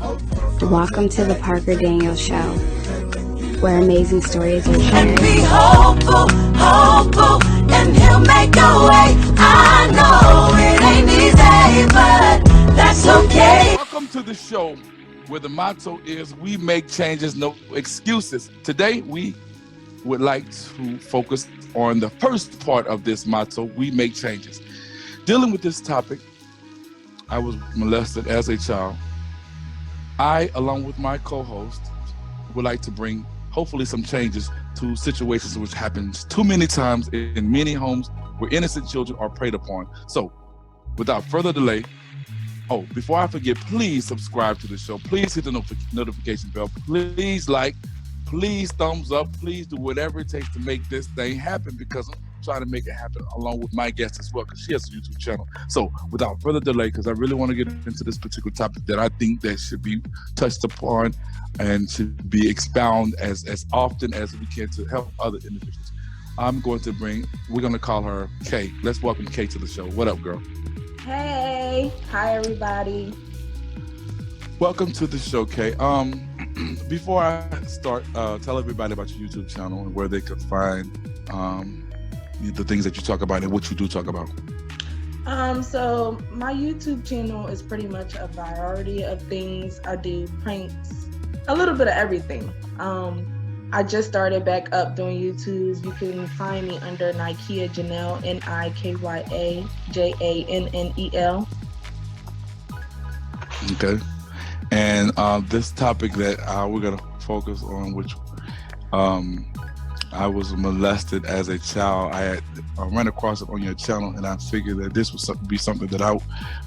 Welcome to the Parker Daniels Show, where amazing stories are shared. And be hopeful, hopeful, and he'll make a way. I know it ain't easy, but that's okay. Welcome to the show where the motto is we make changes, no excuses. Today, we would like to focus on the first part of this motto, we make changes. Dealing with this topic, I was molested as a child. I, along with my co-host, would like to bring hopefully some changes to situations which happens too many times in many homes where innocent children are preyed upon. So, without further delay, before I forget, please subscribe to the show. Please hit the notification bell. Please like, please thumbs up. Please do whatever it takes to make this thing happen, because I'm trying to make it happen along with my guest as well, because she has a YouTube channel. So without further delay, because I really want to get into this particular topic that I think that should be touched upon and should be expounded as often as we can to help other individuals. We're going to call her Kay. Let's welcome Kay to the show. What up, girl? Hey, hi everybody. Welcome to the show, Kay. Before I start, tell everybody about your YouTube channel and where they could find the things that you talk about and what you do talk about. So my YouTube channel is pretty much a variety of things. I do pranks, a little bit of everything. I just started back up doing YouTubes. You can find me under Nikya Jannel, NIKYAJANNEL. Okay. And this topic that we're going to focus on, which I was molested as a child. I ran across it on your channel, and I figured that this would be something that I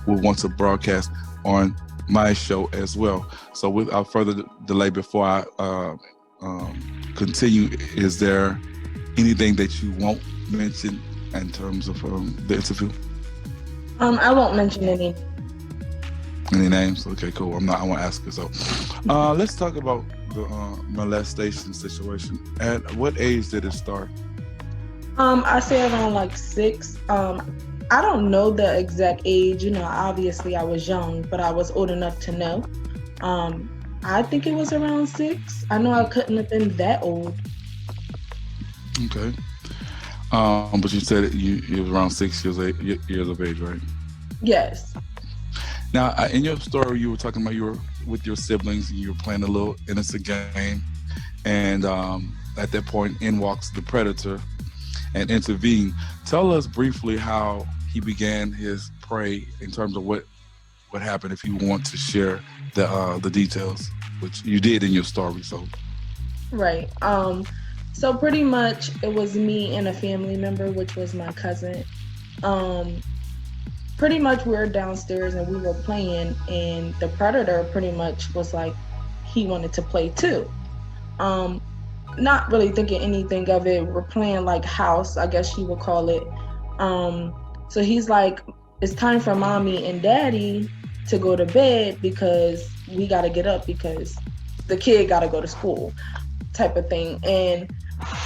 would want to broadcast on my show as well. So without further delay, before I continue, is there anything that you won't mention in terms of the interview? I won't mention any names. Okay, cool. I won't ask you. So let's talk about the molestation situation. At what age did it start? I say around like 6. I don't know the exact age. Obviously I was young, but I was old enough to know. I think it was around 6. I know I couldn't have been that old. Okay. But you said you was around 6 years of age, right? Yes. Now, in your story, you were talking about you were with your siblings and you were playing a little innocent game. And at that point, in walks the predator and intervened. Tell us briefly how he began his prey in terms of what happened, if you want to share the details, which you did in your story. So right. So pretty much it was me and a family member, which was my cousin. Pretty much we were downstairs and we were playing, and the predator pretty much was like he wanted to play too. Not really thinking anything of it. We're playing like house, I guess you would call it. So he's like, it's time for mommy and daddy to go to bed because we got to get up because the kid got to go to school, type of thing. And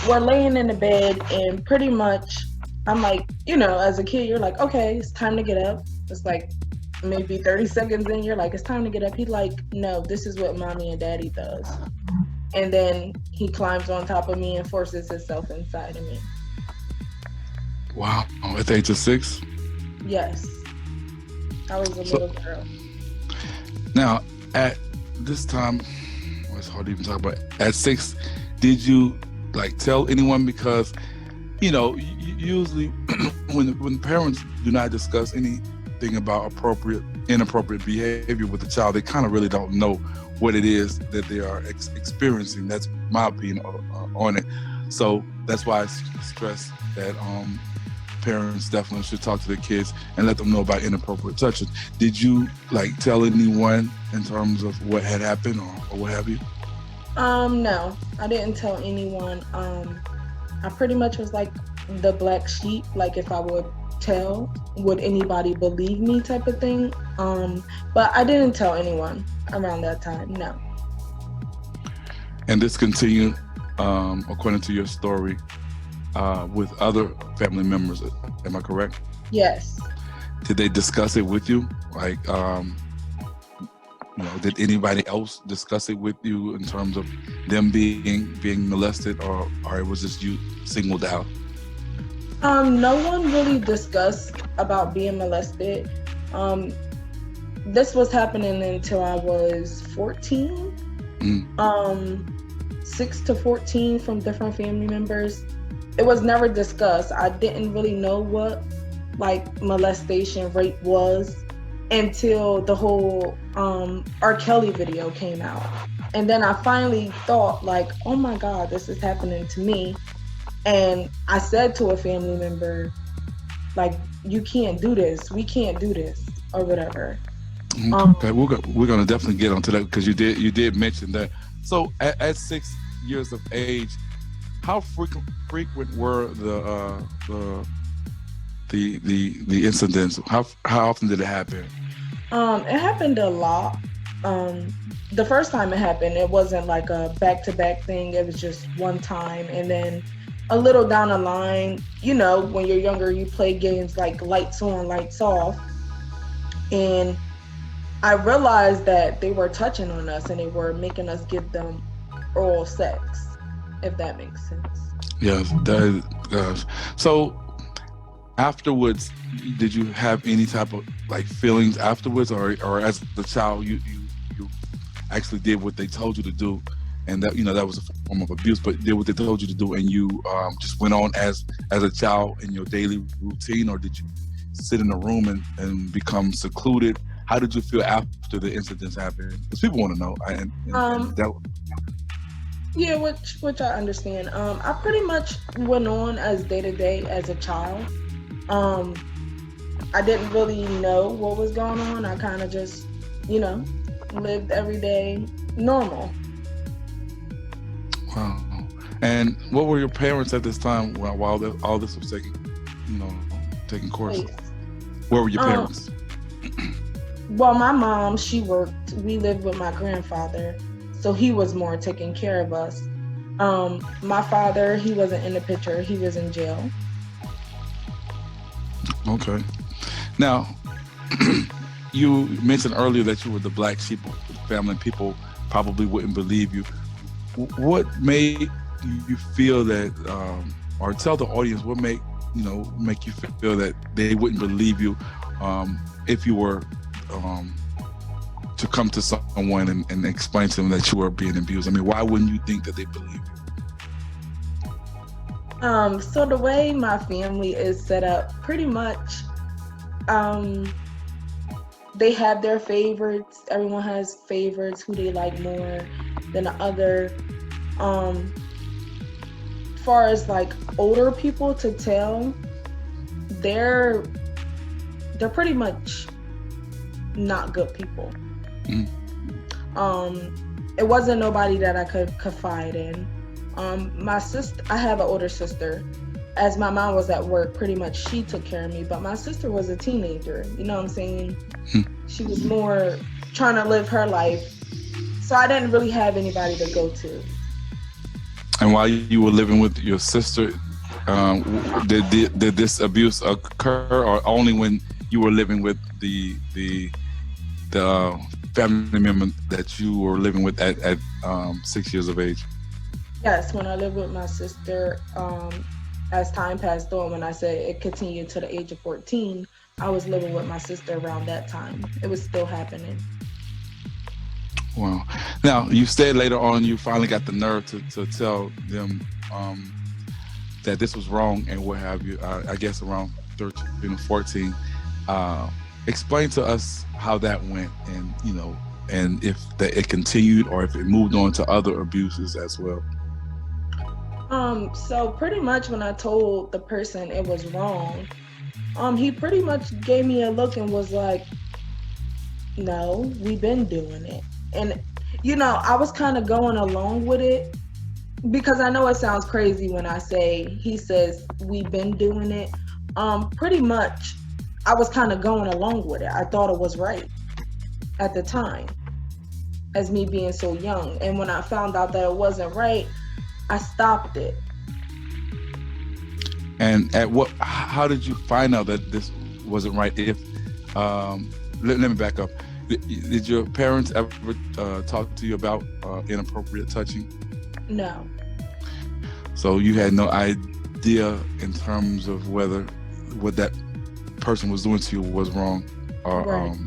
we're laying in the bed, and pretty much I'm like, as a kid, you're like, okay, it's time to get up. It's like maybe 30 seconds in, you're like, it's time to get up. He's like, no, this is what mommy and daddy does. And then he climbs on top of me and forces himself inside of me. Wow. At the age of 6? Yes. I was a little girl. Now, at this time, it's hard to even talk about. At 6, did you tell anyone? Because usually when parents do not discuss anything about inappropriate behavior with the child, they kind of really don't know what it is that they are experiencing. That's my opinion on it. So that's why I stress that parents definitely should talk to their kids and let them know about inappropriate touching. Did you tell anyone in terms of what had happened or what have you? No, I didn't tell anyone. I pretty much was like the black sheep. Like if I would tell, would anybody believe me type of thing. But I didn't tell anyone around that time, no. And this continued, according to your story, with other family members, am I correct? Yes. Did they discuss it with you? Did anybody else discuss it with you in terms of them being molested, or it was just you singled out? No one really discussed about being molested. This was happening until I was 14. 6 to 14 from different family members. It was never discussed. I didn't really know what like molestation, rape was until the whole R. Kelly video came out. And then I finally thought like, oh my God, this is happening to me. And I said to a family member, like, you can't do this. We can't do this or whatever. Okay, we're gonna definitely get onto that because you did mention that. So at 6 years of age, how frequent were the incidents? How often did it happen? It happened a lot. The first time it happened, it wasn't like a back-to-back thing. It was just one time, and then a little down the line, when you're younger, you play games like lights on, lights off, and I realized that they were touching on us and they were making us give them oral sex, if that makes sense. Yes, that does. So afterwards, did you have any type of like feelings afterwards, or as the child you actually did what they told you to do, and that that was a form of abuse, but did what they told you to do, and you just went on as a child in your daily routine, or did you sit in a room and become secluded? How did you feel after the incidents happened? Because people want to know. Yeah, which I understand. I pretty much went on as day to day as a child. I didn't really know what was going on. I kind of just, lived every day normal. Wow. And what were your parents at this time while all this was taking course? Please. Where were your parents? Well, my mom, she worked. We lived with my grandfather, so he was more taking care of us. My father, he wasn't in the picture. He was in jail. Okay. Now, you mentioned earlier that you were the black sheep of the family. People probably wouldn't believe you. What made you feel that, or tell the audience what make you feel that they wouldn't believe you if you were to come to someone and explain to them that you were being abused? I mean, why wouldn't you think that they believe you? So the way my family is set up, pretty much, they have their favorites. Everyone has favorites who they like more than the other. Far as like older people to tell, they're pretty much not good people. It wasn't nobody that I could confide in. My sister, I have an older sister. As my mom was at work, pretty much she took care of me, but my sister was a teenager, you know what I'm saying? She was more trying to live her life, so I didn't really have anybody to go to. And while you were living with your sister, did this abuse occur, or only when you were living with the family member that you were living with at 6 years of age? Yes, when I lived with my sister, as time passed on, when I said it continued to the age of 14, I was living with my sister around that time. It was still happening. Wow. Now, you said later on you finally got the nerve to tell them that this was wrong and what have you, I guess around 13 or 14. Explain to us how that went, and and if it continued or if it moved on to other abuses as well. So pretty much when I told the person it was wrong, he pretty much gave me a look and was like, no, we've been doing it. And, I was kind of going along with it because I know it sounds crazy when I say, he says, we've been doing it. Pretty much I was kind of going along with it. I thought it was right at the time, as me being so young. And when I found out that it wasn't right, I stopped it. And how did you find out that this wasn't right? If let me back up. Did your parents ever talk to you about inappropriate touching? No. So you had no idea in terms of whether what that person was doing to you was wrong, or Right.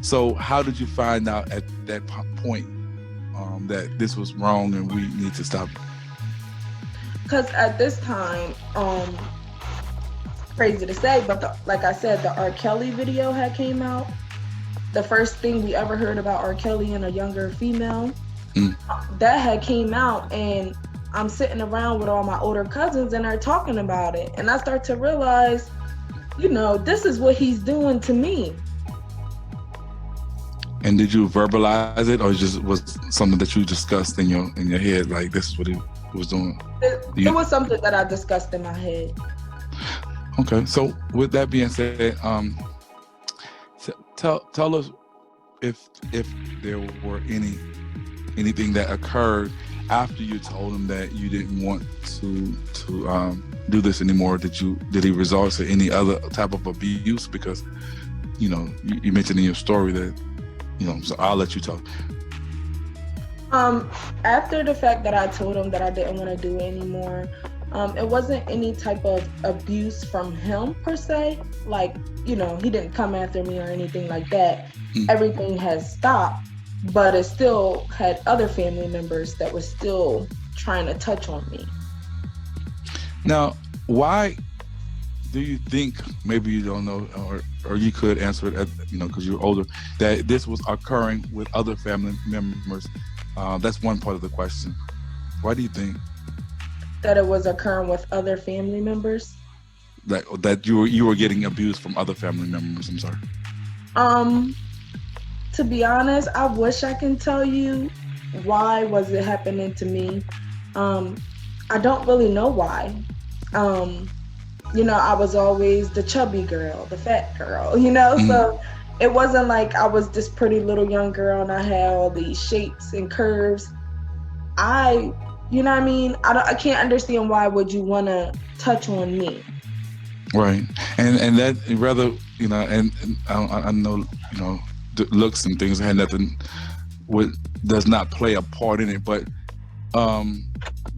so how did you find out at that point that this was wrong and we need to stop it? Because at this time, crazy to say, but like I said, the R. Kelly video had came out. The first thing we ever heard about R. Kelly and a younger female, that had came out, and I'm sitting around with all my older cousins and they're talking about it. And I start to realize, this is what he's doing to me. And did you verbalize it, or just was something that you discussed in your head, like this is what he was doing? It was something that I discussed in my head. Okay, so with that being said, tell us if there were anything that occurred after you told him that you didn't want to do this anymore. Did he resort to any other type of abuse? Because you mentioned in your story that so I'll let you talk. After the fact that I told him that I didn't want to do it anymore, it wasn't any type of abuse from him per se. Like, he didn't come after me or anything like that. Everything has stopped, but it still had other family members that were still trying to touch on me. Now, why do you think, maybe you don't know, or you could answer it, because you're older, that this was occurring with other family members? That's one part of the question. Why do you think that it was occurring with other family members? That you were getting abused from other family members? I'm sorry. To be honest, I wish I can tell you why was it happening to me. I don't really know why. I was always the chubby girl, the fat girl, so it wasn't like I was this pretty little young girl and I had all these shapes and curves. I can't understand why would you want to touch on me. Right. And that rather, and I know, the looks and things had nothing, does not play a part in it, but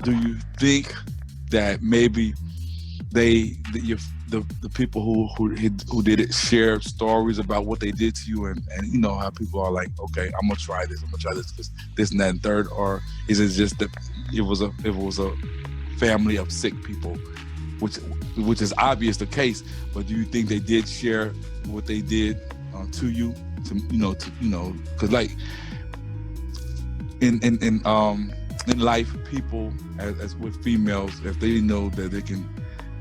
do you think that maybe the people who did it shared stories about what they did to you, and how people are like, okay, I'm gonna try this because this and that and third, or is it just that it was a family of sick people, which is obvious the case, but do you think they did share what they did to you, because like in life, people as with females, if they know that they can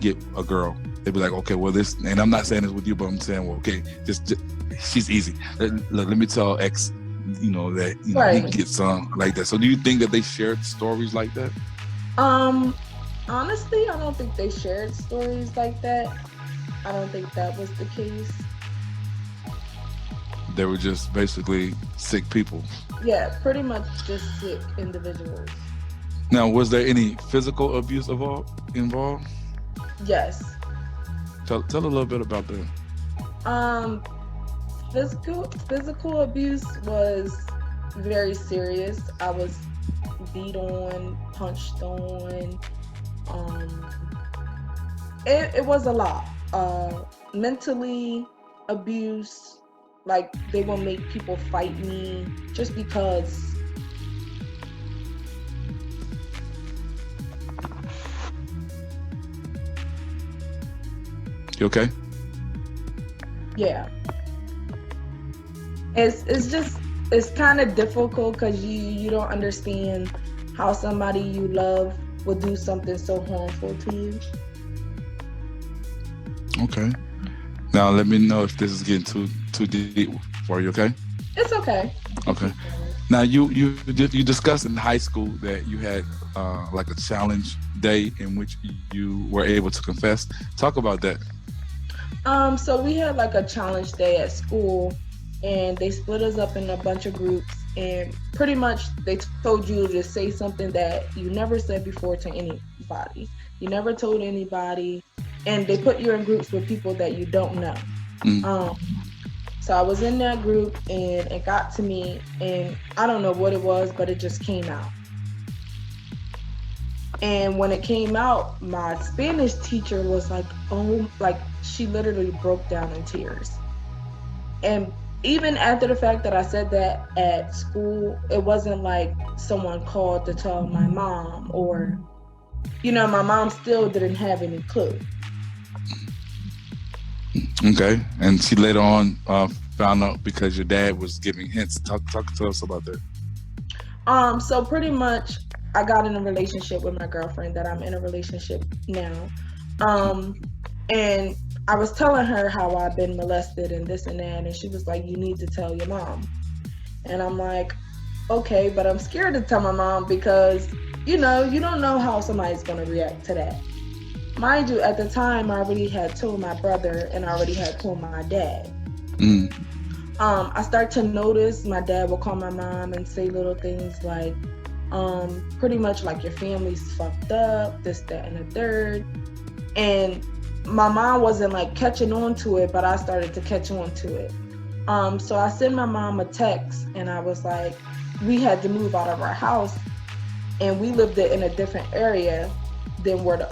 get a girl, they'd be like, okay, well this, and I'm not saying this with you, but I'm saying, well, okay, just she's easy. Let me tell X, that right. He can get some like that. So do you think that they shared stories like that? Honestly, I don't think they shared stories like that. I don't think that was the case. They were just basically sick people. Yeah, pretty much just sick individuals. Now, was there any physical abuse involved? Yes. Tell a little bit about that. Physical abuse was very serious. I was beat on, punched on. It was a lot. Mentally abuse, like they will make people fight me just because. You okay? Yeah. It's kind of difficult because you don't understand how somebody you love would do something so harmful to you. Okay. Now let me know if this is getting too deep for you. Okay. It's okay. Okay. Now you discussed in high school that you had like a challenge day in which you were able to confess. Talk about that. So we had like a challenge day at school, and they split us up in a bunch of groups, and pretty much they told you to say something that you never said before to anybody. You never told anybody, and they put you in groups with people that you don't know. So I was in that group and it got to me, and I don't know what it was, but it just came out. And when it came out, my Spanish teacher was like, oh, like she literally broke down in tears. And even after the fact that I said that at school, it wasn't like someone called to tell my mom, or, my mom still didn't have any clue. Okay. And she later on found out because your dad was giving hints. Talk to us about that. So pretty much I got in a relationship with my girlfriend that I'm in a relationship now. And I was telling her how I've been molested and this and that, and she was like, you need to tell your mom. And I'm like, okay, but I'm scared to tell my mom because, you don't know how somebody's going to react to that. Mind you, at the time, I already had told my brother and I already had told my dad. I start to notice my dad will call my mom and say little things like, pretty much like your family's fucked up, this, that, and the third. And my mom wasn't like catching on to it, but I started to catch on to it. So I sent my mom a text and I was like, we had to move out of our house and we lived in a different area than where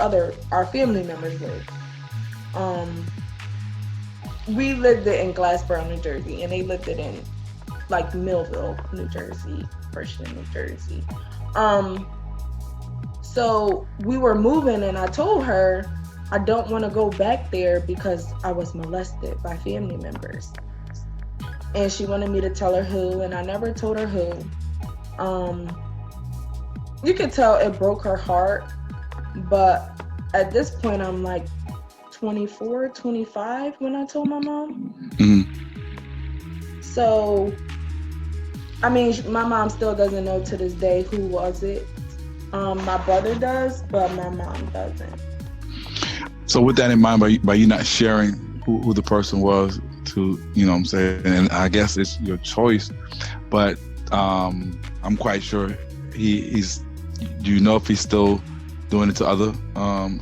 our family members live. We lived it in Glassboro, New Jersey, and they lived it in like Millville, New Jersey, Firsham, New Jersey. So we were moving and I told her I don't want to go back there because I was molested by family members. And she wanted me to tell her who, and I never told her who. You could tell it broke her heart, but at this point I'm like 24, 25 when I told my mom. So, I mean, my mom still doesn't know to this day who was it. My brother does, but my mom doesn't. So with that in mind, by you not sharing who the person was to, what I'm saying, and I guess it's your choice, but I'm quite sure he's, do you know if he's still doing it to other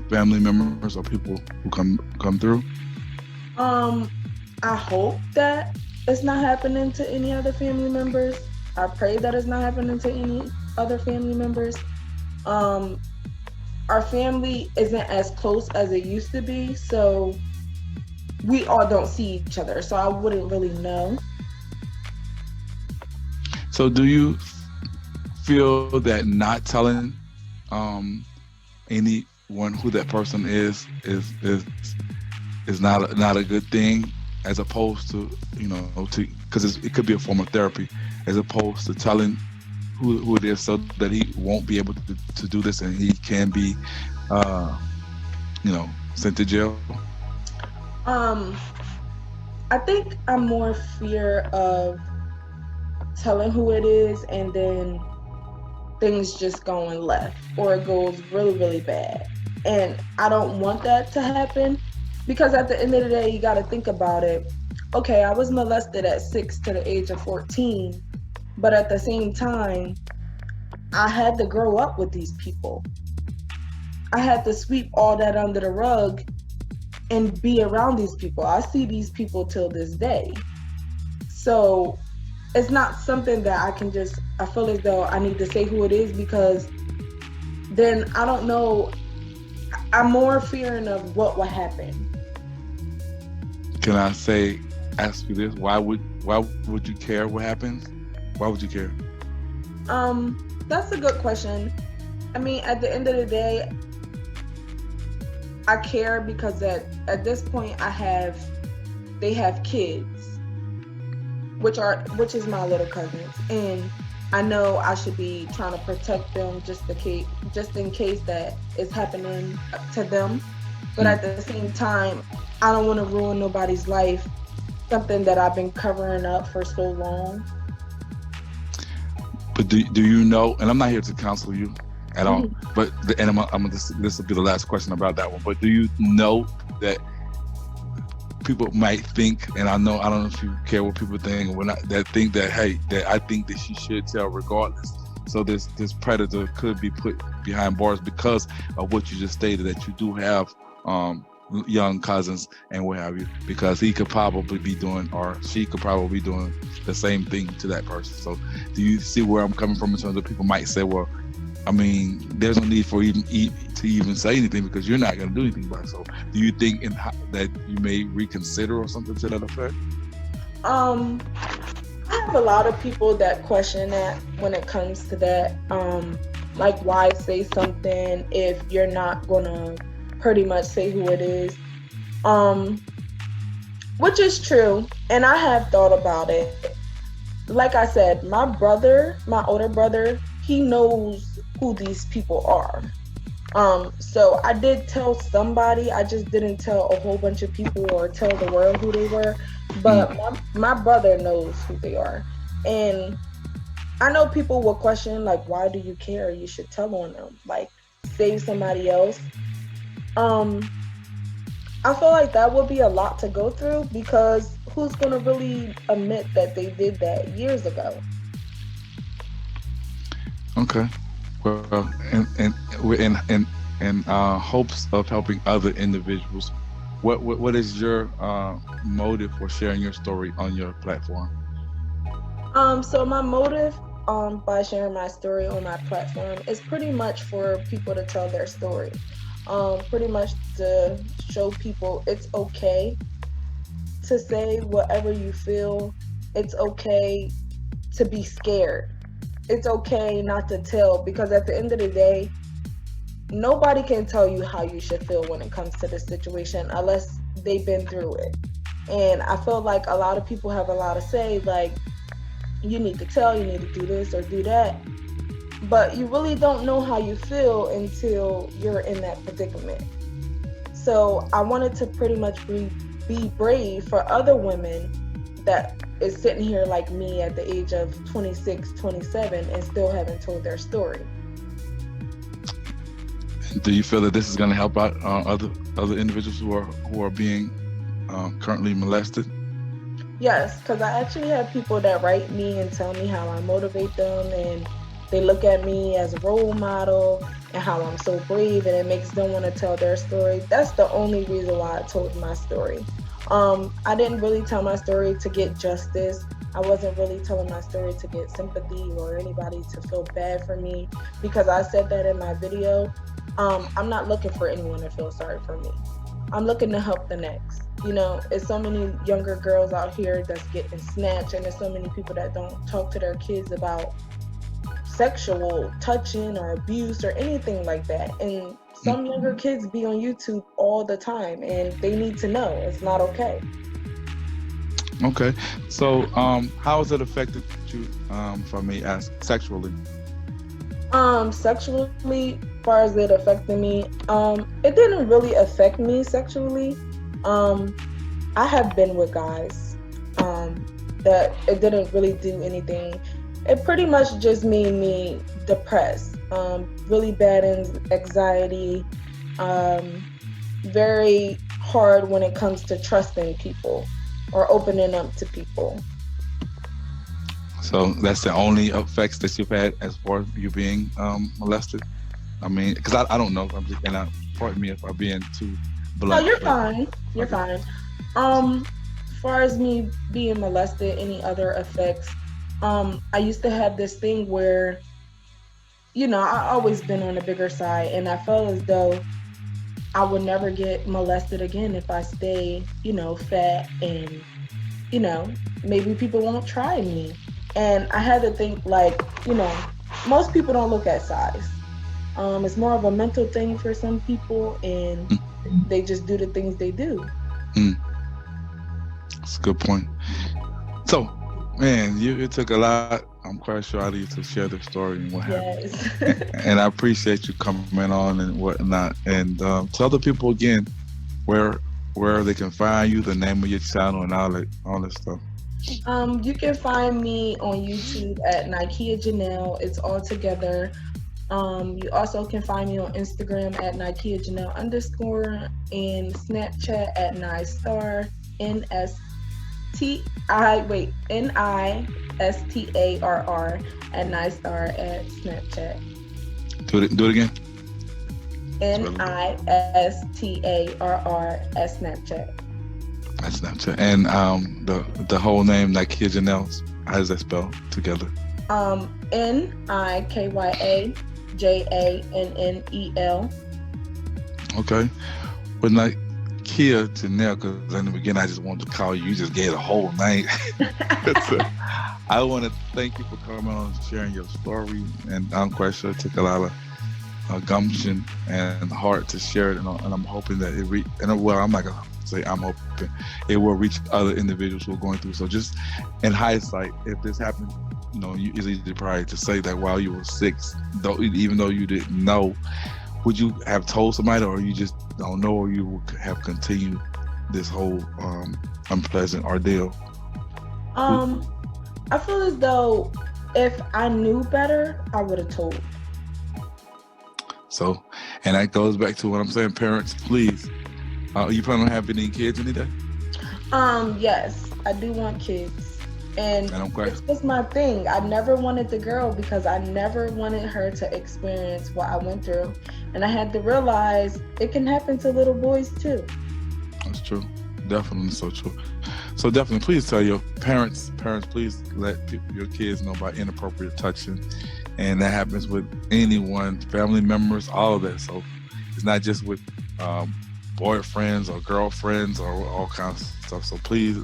family members or people who come through? I hope that it's not happening to any other family members. I pray that it's not happening to any other family members. Our family isn't as close as it used to be, so we all don't see each other, so I wouldn't really know. So do you feel that not telling anyone who that person is not a good thing, as opposed to, because it could be a form of therapy, as opposed to telling who it is so that he won't be able to do this and he can be, sent to jail? I think I'm more fear of telling who it is and then things just going left or it goes really, really bad. And I don't want that to happen because at the end of the day, you got to think about it. Okay, I was molested at 6 to the age of 14, but at the same time, I had to grow up with these people. I had to sweep all that under the rug and be around these people. I see these people till this day. So it's not something that I feel as though I need to say who it is, because then I don't know, I'm more fearing of what will happen. Can I ask you this? Why would you care what happens? Why would you care? That's a good question. I mean, at the end of the day, I care because at this point they have kids, which is my little cousins, and I know I should be trying to protect them just in case that is happening to them. But at the same time, I don't want to ruin nobody's life, something that I've been covering up for so long. But do you know, and I'm not here to counsel you at all, but this will be the last question about that one, but do you know that people might think, and I don't know if you care what people think or not, that think that, hey, that I think that she should tell regardless. So this predator could be put behind bars because of what you just stated, that you do have young cousins and what have you, because he could probably be doing, or she could probably be doing the same thing to that person. So do you see where I'm coming from in terms of people might say, well, I mean, there's no need for to even say anything because you're not going to do anything about it. So do you think that you may reconsider or something to that effect? I have a lot of people that question that when it comes to that. Like, why say something if you're not gonna pretty much say who it is? Which is true, and I have thought about it. Like I said, my older brother, he knows who these people are. So I did tell somebody, I just didn't tell a whole bunch of people or tell the world who they were. But my brother knows who they are. And I know people will question, like, why do you care? You should tell on them. Like, save somebody else. I feel like that would be a lot to go through because who's going to really admit that they did that years ago? Okay. Well, and we're in hopes of helping other individuals. What is your motive for sharing your story on your platform? So my motive by sharing my story on my platform is pretty much for people to tell their story. Pretty much to show people it's okay to say whatever you feel. It's okay to be scared. It's okay not to tell, because at the end of the day, nobody can tell you how you should feel when it comes to this situation unless they've been through it. And I feel like a lot of people have a lot to say, like, you need to tell, you need to do this or do that. But you really don't know how you feel until you're in that predicament. So I wanted to pretty much be brave for other women that is sitting here like me at the age of 26, 27 and still haven't told their story. Do you feel that this is going to help out other individuals who are being currently molested? Yes, because I actually have people that write me and tell me how I motivate them, and they look at me as a role model and how I'm so brave, and it makes them want to tell their story. That's the only reason why I told my story. I didn't really tell my story to get justice. I wasn't really telling my story to get sympathy or anybody to feel bad for me, because I said that in my video. I'm not looking for anyone to feel sorry for me. I'm looking to help the next. You know, there's so many younger girls out here that's getting snatched, and there's so many people that don't talk to their kids about sexual touching or abuse or anything like that. And some younger kids be on YouTube all the time, and they need to know it's not okay. Okay. So how has it affected you, if I may ask, sexually? Sexually, as far as it affected me, it didn't really affect me sexually. I have been with guys that it didn't really do anything. It pretty much just made me depressed, really bad anxiety, very hard when it comes to trusting people or opening up to people. So that's the only effects that you've had as far as you being molested? I mean, because I don't know. I'm just gonna pardon me if I'm being too blunt. No, you're fine. You're fine. As far as me being molested, any other effects? I used to have this thing where, you know, I always been on the bigger side, and I felt as though I would never get molested again if I stay, you know, fat, and, you know, maybe people won't try me. And I had to think, like, you know, most people don't look at size. It's more of a mental thing for some people, and they just do the things they do. That's a good point. So, man, it took a lot, I'm quite sure, out of you to share the story and what happened. Yes. And I appreciate you coming on and whatnot. And tell the people again where they can find you, the name of your channel, and all that stuff. You can find me on YouTube at Nikya Jannel. It's all together. You also can find me on Instagram at nikyajannel_ and Snapchat at nistar, NISTARR at nistar at Snapchat. Do it again. NISTARR at Snapchat. That's Snapchat. And the whole name, Nikya Jannel, how does that spell together? NIKYAJANNEL. Okay. But Nikya Jannel, because in the beginning I just wanted to call you. You just gave the whole name. So, I want to thank you for coming on and sharing your story. And I'm quite sure it took a lot of gumption and heart to share it. And I'm hoping that I'm not going to say I'm hoping it will reach other individuals who are going through. So just in hindsight, if this happened, it's easy probably to say that while you were 6, even though you didn't know, would you have told somebody, or you just don't know, or you would have continued this whole unpleasant ordeal? I feel as though if I knew better, I would have told. So, and that goes back to what I'm saying, parents, please. You plan on having any kids any day? Yes, I do want kids. And okay. It's just my thing. I never wanted the girl because I never wanted her to experience what I went through. And I had to realize it can happen to little boys too. That's true. Definitely so true. So definitely, please tell your parents, please let your kids know about inappropriate touching. And that happens with anyone, family members, all of that. So it's not just with boyfriends or girlfriends or all kinds of stuff. So please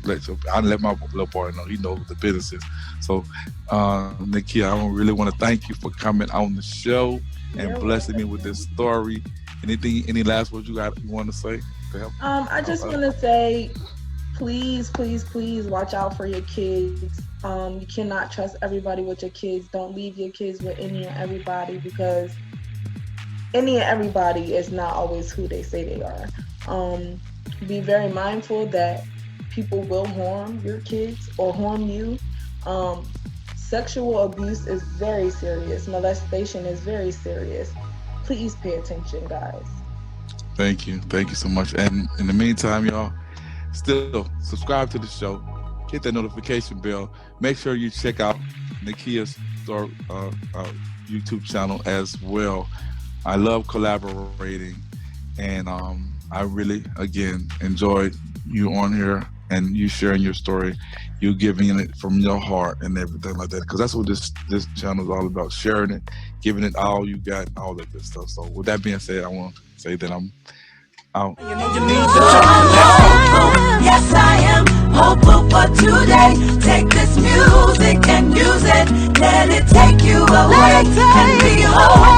I let my little boy know. He knows what the business is. So Nikya, I really want to thank you for coming on the show and blessing me with this story. Any last words you want to say to help? I just want to say, please watch out for your kids. You cannot trust everybody with your kids. Don't leave your kids with any and everybody, because any and everybody is not always who they say they are. Be very mindful that people will harm your kids or harm you. Sexual abuse is very serious. Molestation is very serious. Please pay attention, guys. Thank you so much. And in the meantime, y'all, still subscribe to the show, hit that notification bell. Make sure you check out Nikya's YouTube channel as well. I love collaborating, and I really, again, enjoyed you on here and you sharing your story, you giving it from your heart and everything like that, because that's what this channel is all about, sharing it, giving it all you got, all that good stuff. So with that being said, I want to say that I'm out. Yes, I am hopeful for today. Take this music and use it. Let it take you away and be whole.